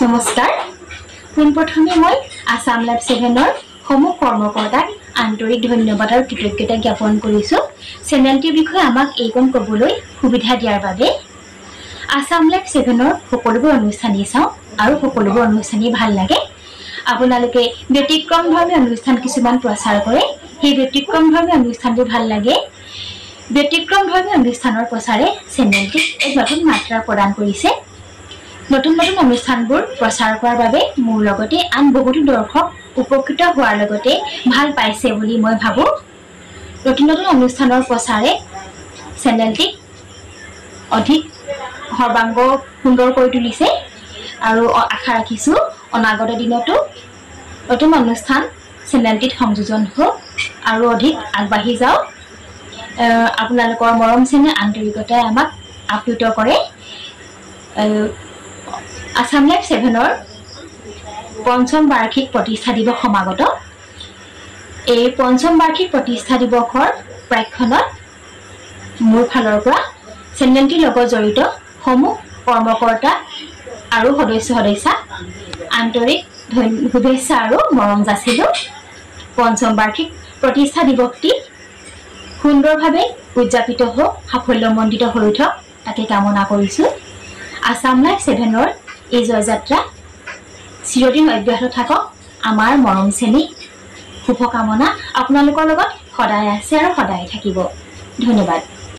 নমস্কাৰ পোনপ্ৰথমে মই আসাম লাইভ 7ৰ সমূহ কৰ্মকৰ্তাক আন্তৰিক ধন্যবাদ আৰু কৃতজ্ঞতা জ্ঞাপন কৰিছো চেনেলটিৰ বিষয়ে আমাক এইকণ ক'বলৈ সুবিধা দিয়াৰ বাবে আসাম লাইভ 7ৰ সকলোবোৰ অনুষ্ঠানই চাওঁ আৰু সকলোবোৰ অনুষ্ঠানই ভাল লাগে আপোনালোকে ব্যতিক্ৰমভাৱে অনুষ্ঠান কিছুমান প্ৰচাৰ কৰে সেই ব্যতিক্ৰমভাৱে অনুষ্ঠানবোৰ ভাল লাগে ব্যতিক্ৰমভাৱে অনুষ্ঠানৰ প্ৰচাৰে চেনেলটিক এক নতুন মাত্ৰা প্ৰদান কৰিছে নতুন নতুন অনুষ্ঠানবোৰ প্ৰচাৰ কৰাৰ বাবে মোৰ লগতে আন বহুতো দৰ্শক উপকৃত হোৱাৰ লগতে ভাল পাইছে বুলি মই ভাবো নতুন নতুন অনুষ্ঠানৰ প্ৰচাৰে চেনেলটিক অধিক সৰ্বাংগ সুন্দৰ কৰি তুলিছে আৰু আশা ৰাখিছো অনাগত দিনতো নতুন অনুষ্ঠান চেনেলটিত সংযোজন হোক আৰু অধিক আগবাঢ়ি যাওক আপোনালোকৰ মৰম চেনেহ আন্তৰিকতাই আমাক আপ্লুত কৰে আসাম লাইভ 7ৰ পঞ্চম বাৰ্ষিক প্ৰতিষ্ঠা দিৱস সমাগত এই পঞ্চম বাৰ্ষিক প্ৰতিষ্ঠা দিৱসৰ প্ৰাক্ষণত মোৰ ফালৰ পৰা চেনেলটিৰ লগত জড়িত সমূহ কৰ্মকৰ্তা আৰু সদস্যা আন্তৰিক শুভেচ্ছা আৰু মৰম যাচিলো পঞ্চম বাৰ্ষিক প্ৰতিষ্ঠা দিৱসটি সুন্দৰভাৱে উদযাপিত হোক সাফল্যমণ্ডিত হৈ উঠক তাকে কামনা কৰিছো আসাম লাইভ 7ৰ এই জয়যাত্ৰা চিৰদিন অব্যাহত থাকক আমাৰ মৰম চেনেহ শুভকামনা আপোনালোকৰ লগত সদায় আছে আৰু সদায় থাকিব ধন্যবাদ